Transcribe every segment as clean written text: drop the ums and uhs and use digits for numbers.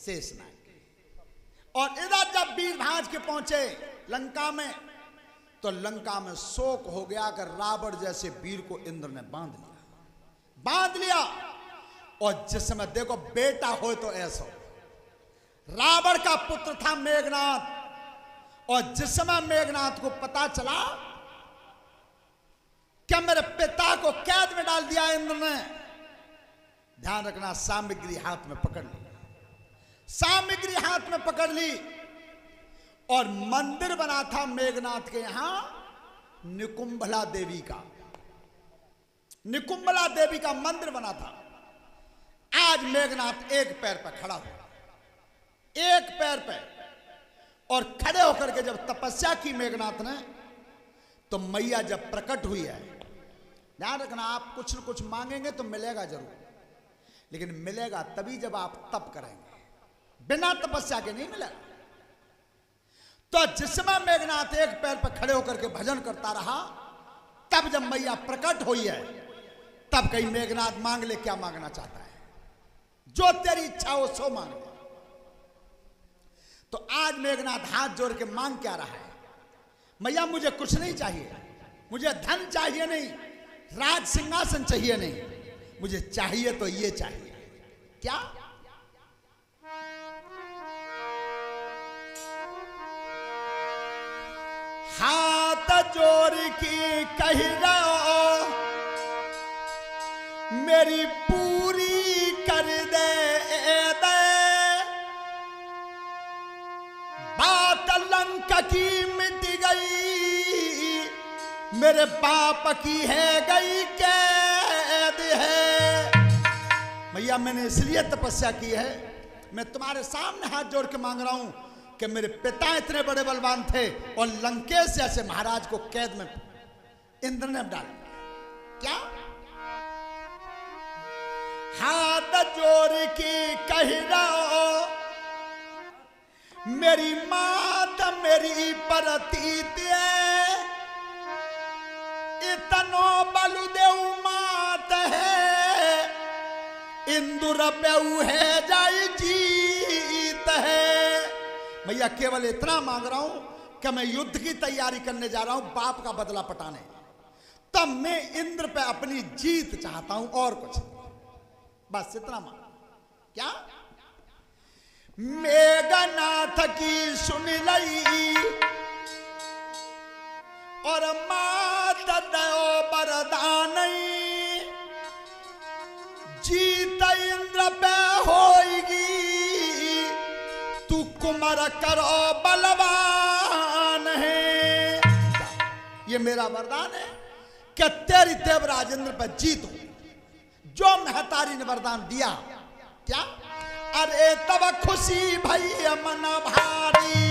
शेषनाग। और इधर जब वीरभांज के पहुंचे लंका में, तो लंका में शोक हो गया कि रावण जैसे वीर को इंद्र ने बांध लिया। और जिस समय देखो बेटा हो तो ऐसा, रावण का पुत्र था मेघनाथ, और जिस समय मेघनाथ को पता चला कि मेरे पिता को कैद में डाल दिया इंद्र ने, ध्यान रखना, सामग्री हाथ में पकड़ ली, सामग्री हाथ में पकड़ ली। और मंदिर बना था मेघनाथ के यहां निकुंभला देवी का, निकुंभला देवी का मंदिर बना था। आज मेघनाथ एक पैर पर खड़ा हुआ, एक पैर पे, और खड़े होकर के जब तपस्या की मेघनाथ ने, तो मैया जब प्रकट हुई है, ध्यान रखना, आप कुछ न कुछ मांगेंगे तो मिलेगा जरूर, लेकिन मिलेगा तभी जब आप तप करेंगे, बिना तपस्या के नहीं मिलेगा। तो जिस समय मेघनाथ एक पैर पर खड़े होकर के भजन करता रहा, तब जब मैया प्रकट हुई है, तब कहीं मेघनाथ मांग ले, क्या मांगना चाहता है, जो तेरी इच्छा हो सो मांग ले। तो आज मेघनाथ हाथ जोड़ के मांग क्या रहा है, मैया मुझे कुछ नहीं चाहिए, मुझे धन चाहिए नहीं, राज सिंहासन चाहिए नहीं, मुझे चाहिए तो ये चाहिए, क्या? हाथ जोड़ के कह रहा मेरी पूरी कर दे बात लंका की मिट गई, मेरे बाप की है गई कैद है। भैया मैंने इसलिए तपस्या की है, मैं तुम्हारे सामने हाथ जोड़ के मांग रहा हूं कि मेरे पिता इतने बड़े बलवान थे और लंकेश जैसे महाराज को कैद में इंद्र ने डाल दिया, क्या? हाथ जोड़ के कह रहा मेरी मात मेरी परतीत इतनो बलुदेव मात है, इंदुर पेऊ है जाई जीत है। भैया केवल इतना मांग रहा हूं कि मैं युद्ध की तैयारी करने जा रहा हूं, बाप का बदला पटाने, तब मैं इंद्र पे अपनी जीत चाहता हूं, और कुछ बस इतना मांग, क्या? मेघनाथ की सुन लई और मात दयो वरदान, जीत इंद्र पे होगी, तू कुमार करो बलवान है। ये मेरा वरदान है कि तेरी देवराज इंद्र पे जीत हो, जो महतारी ने वरदान दिया, क्या? अरे तब खुशी भई मन भारी,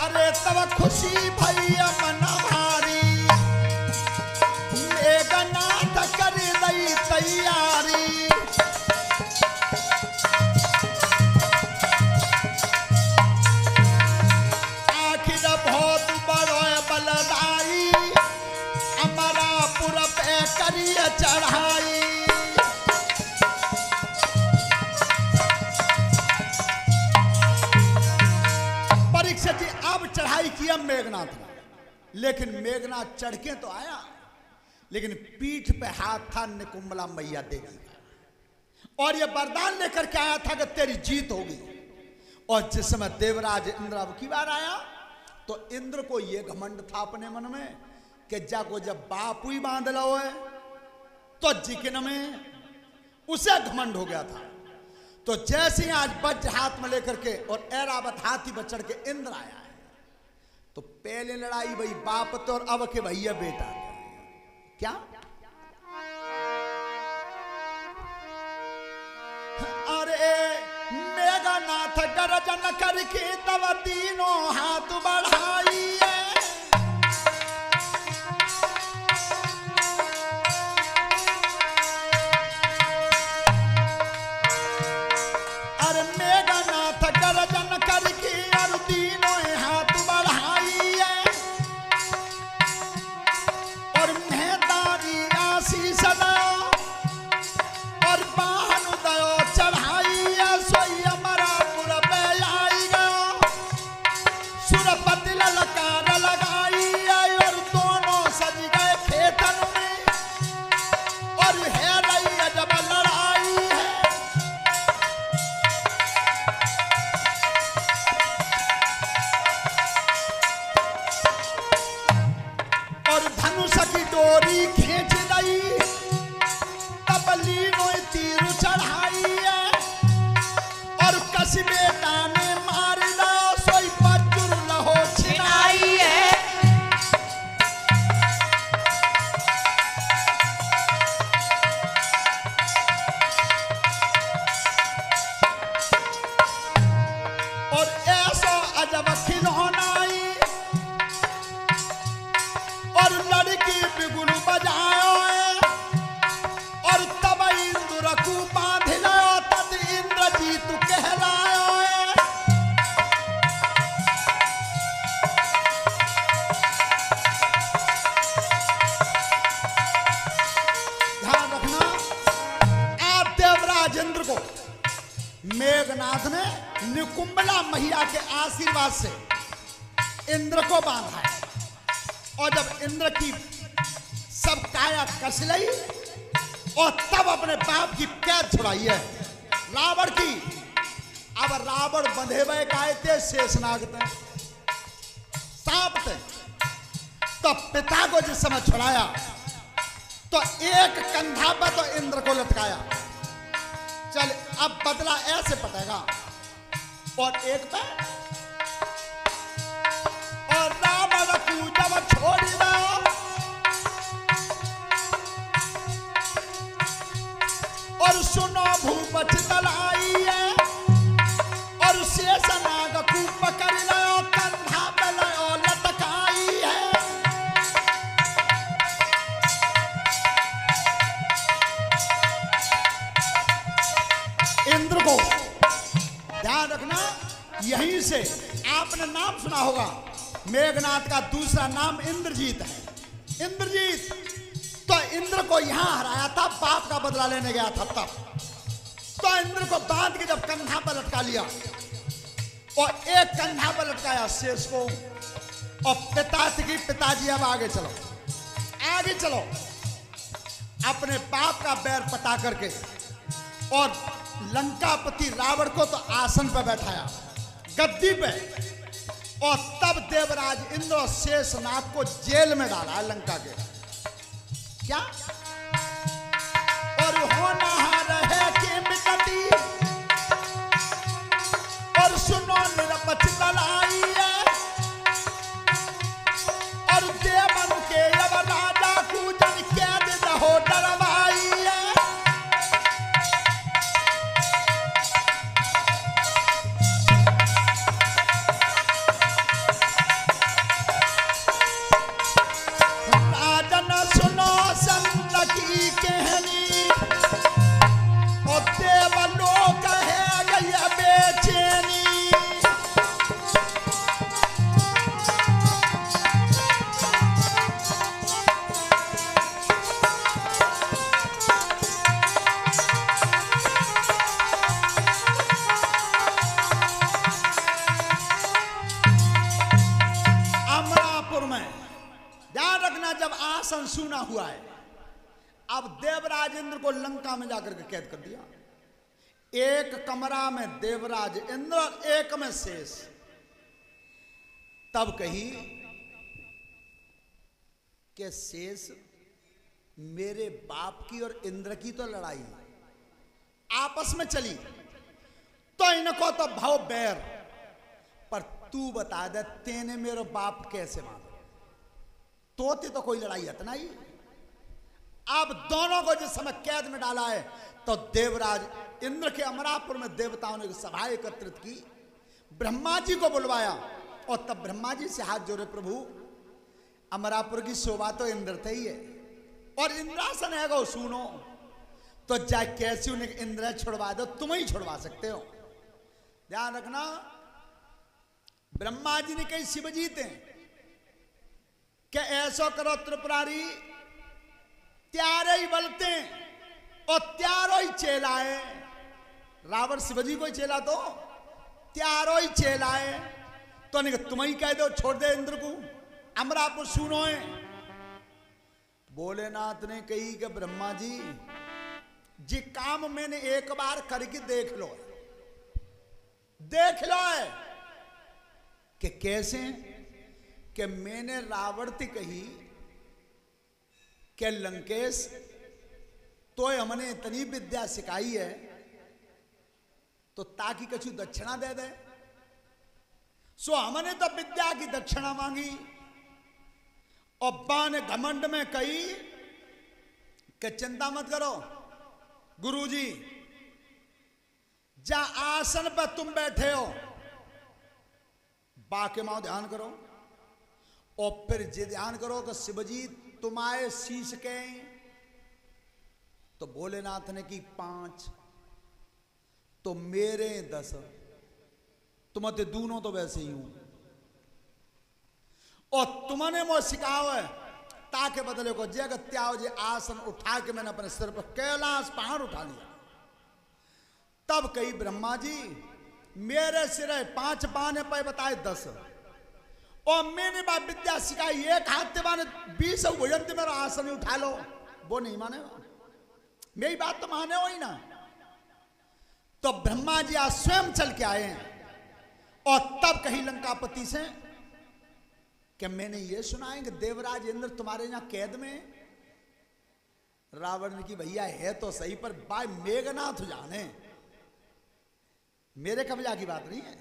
अरे तब खुशी भई मन भारी, मेघनाथ कर दई तैयारी, करिए चढ़ाई। परीक्षित जी अब चढ़ाई किया मेघनाथ ने, लेकिन मेघनाथ चढ़ के तो आया, लेकिन पीठ पे हाथ था निकुंभला मैया देवी का, और ये वरदान लेकर के आया था कि तेरी जीत होगी। और जिस समय देवराज इंद्र अब की बार आया, तो इंद्र को ये घमंड था अपने मन में कि जाको जब बापू ही बांध लो है, तो जिकिन में उसे घमंड हो गया था। तो जैसे ही आज वज्र हाथ में लेकर के और ऐरावत हाथी पर चढ़ के इंद्र आया है, तो पहले लड़ाई भाई बाप तो, और अब के भैया बेटा, क्या? अरे मेघनाथ गर्जन करके तब तीनों हाथ बढ़ाई, अरे मेघनाथ गर्जन करके मंगला मैया के आशीर्वाद से इंद्र को बांधा है। और जब इंद्र की सब काया कस ली और तब अपने बाप की कैद छुड़ाई है रावण की। अब रावण बंधे हुए काय थे शेषनाग थे, सांप थे। तो पिता को जिस समय छुड़ाया तो एक कंधा पर तो इंद्र को लटकाया। चल अब बदला ऐसे पटेगा। और एक पे और रावण को जब छोड़ी दो और सुनो भूपति दलाई है और शेषनाग को पकड़ लो कंधा पे लो लटकाई है। इंद्र को ध्यान रखना, यहीं से आपने नाम सुना होगा मेघनाथ का दूसरा नाम इंद्रजीत है। इंद्रजीत तो इंद्र को यहां हराया था, बाप का बदला लेने गया था तब। तो इंद्र को बांध के जब कंधा पर लटका लिया और एक कंधा पर लटकाया शेष को और पिता से की पिताजी अब आगे चलो, आगे चलो। अपने बाप का बैर पटा करके और लंकापति रावण को तो आसन पर बैठाया गद्दी पे। और तब देवराज इंद्र और शेषनाग को जेल में डाला लंका के। क्या और होना रहे कि मिटती और सुनो निरपच दलाई है और देवन के अब राजा को जन कैद रहो डरवाई है। सुना हुआ है। अब देवराज इंद्र को लंका में जाकर के कैद कर दिया। एक कमरा में देवराज इंद्र और एक में शेष। तब कही कि शेष मेरे बाप की और इंद्र की तो लड़ाई आपस में चली तो इनको तो भाव बैर, पर तू बता दे तेने मेरे बाप कैसे मारा? तोते तो कोई लड़ाई हत नहीं। अब दोनों को जिस समय कैद में डाला है तो देवराज इंद्र के अमरापुर में देवताओं ने सभा एकत्रित की, ब्रह्मा जी को बुलवाया और तब ब्रह्मा जी से हाथ जोड़े, प्रभु अमरापुर की शोभा तो इंद्र थे ही है और इंद्रासन है गो सुनो, तो जाए कैसे उन्हें इंद्र छुड़वा दो, तुम ही छुड़वा सकते हो। ध्यान रखना, ब्रह्मा जी ने कही शिव जी थे कि ऐसा करो त्रिपुरारी, त्यारे ही बलते और त्यारो ही चेलाए। रावण शिवजी को ही चेला तो त्यारो ही चेलाए, तो नहीं तुम ही कह दो छोड़ दे इंद्र को, अमरापुर सुनो है। भोलेनाथ ने कही कि ब्रह्मा जी काम मैंने एक बार करके देख लो, देख लो है कि कैसे, कि मैंने रावण से कही कि लंकेश तो हमने इतनी विद्या सिखाई है तो ताकि कछु दक्षिणा दे दे। सो हमने तो विद्या की दक्षिणा मांगी और बाण घमंड में कही कि चिंता मत करो गुरुजी, जा आसन पर तुम बैठे हो बाके माओ ध्यान करो और फिर जे ध्यान करो कि शिवजी तुम्हारे शीश के, तो भोलेनाथ ने की 5 तो मेरे 10, तुम्हारे दोनों तो वैसे ही हूं और तुमने वो सिखाओ है ताके बदले को जगह त्याओ जे आसन उठा के मैंने अपने सिर पर कैलाश पहाड़ उठा लिया। तब कही ब्रह्मा जी मेरे सिरे 5 बाने पे बताए 10 और मैंने बात विद्या सिखाई एक हाथ बाने 20 भोजन मेरा आसन उठा लो, वो नहीं मानेगा। मेरी बात तो माने हो ही ना। तो ब्रह्मा जी आज स्वयं चल के आए हैं और तब कही लंकापति से कि मैंने ये सुना है कि देवराज इंद्र तुम्हारे यहां कैद में। रावण ने की भैया है तो सही, पर बाय मेघनाथ जाने, मेरे कब्जा की बात नहीं है।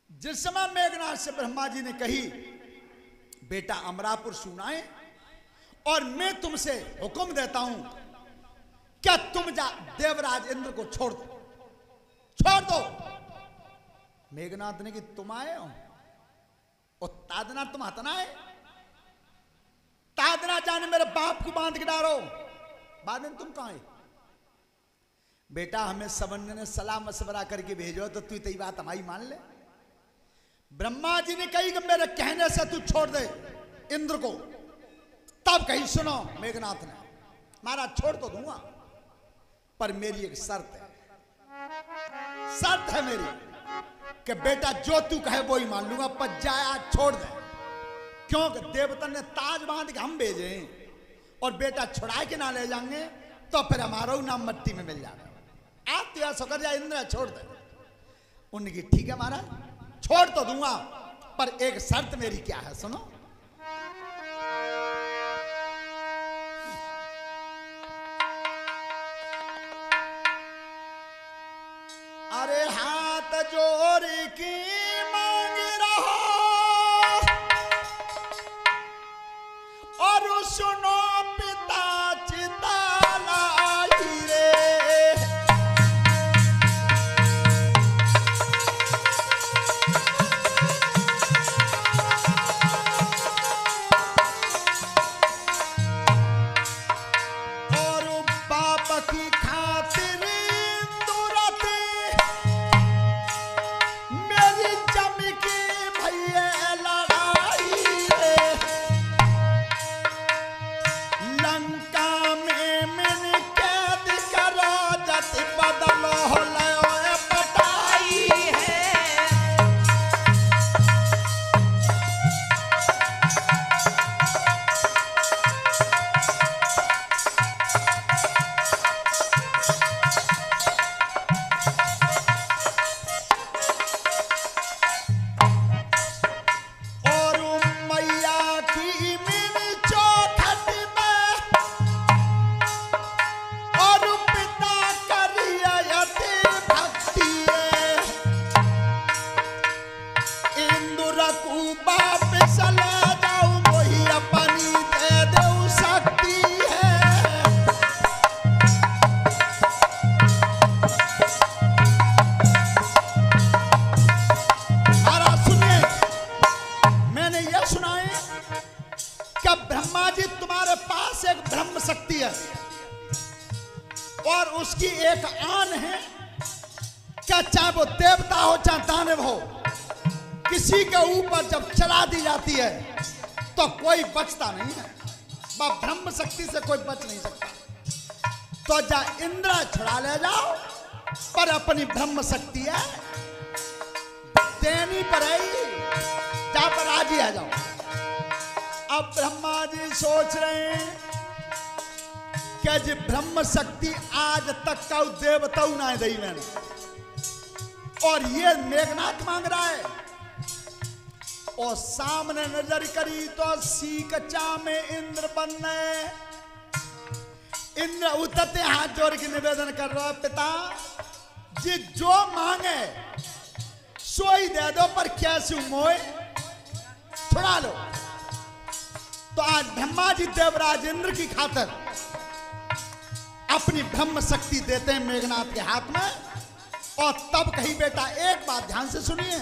जिस समय मेघनाथ से ब्रह्मा जी ने कही बेटा अमरापुर सुनाए और मैं तुमसे हुक्म देता हूं क्या तुम जा देवराज इंद्र को छोड़ दो, छोड़ दो। मेघनाथ ने कि तुम आए हो और तादना तुम हतना है, तादना जाने मेरे बाप को बांध के डालो, बाद में तुम कहां है? बेटा हमें सबन्य ने सलाह मशवरा करके भेजो तो तू तेरी बात हमारी मान ले। ब्रह्मा जी ने कही कि मेरे कहने से तू छोड़ दे इंद्र को। तब कही सुनो मेघनाथ ने, महाराज छोड़ तो दूंगा पर मेरी एक शर्त है, शर्त है मेरी कि बेटा जो तू कहे वो ही मान लूंगा, पर जाया छोड़ दे। क्योंकि देवता ने ताज बांध के हम भेजे और बेटा छुड़ा के ना ले जाएंगे तो फिर हमारा नाम मट्टी में मिल जाएगा। आप तो ऐसा कर जाए इंद्र छोड़ दे। उन्होंने की ठीक है महाराज छोड़ तो दूंगा पर एक शर्त मेरी क्या है सुनो। अरे हाथ जोड़ की मांग रहा और सुनो पिता चितालाई रे। और बाप की खातिर और उसकी एक आन है क्या चाहे वो देवता हो चाहे दानव हो, किसी के ऊपर जब चला दी जाती है तो कोई बचता नहीं है। वह ब्रह्म शक्ति से कोई बच नहीं सकता। तो जा इंद्र छुड़ा ले जाओ पर अपनी ब्रह्म शक्ति है देनी पड़ेगी, जा पर आज ही आ जाओ। अब ब्रह्मा जी सोच रहे हैं कि जी ब्रह्म शक्ति आज तक का देवता ना दी मैंने, और ये मेघनाथ मांग रहा है। और सामने नजर करी तो सीकचा में इंद्र बनने, इंद्र उतरते हाथ जोड़ के निवेदन कर रहा है, पिता जी जो मांगे सो ही दे दो, पर कैसे मोए छुड़ा लो। तो आज ब्रह्मा जी देवराज इंद्र की खातिर अपनी ब्रह्म शक्ति देते हैं मेघनाथ के हाथ में। और तब कही बेटा एक बात ध्यान से सुनिए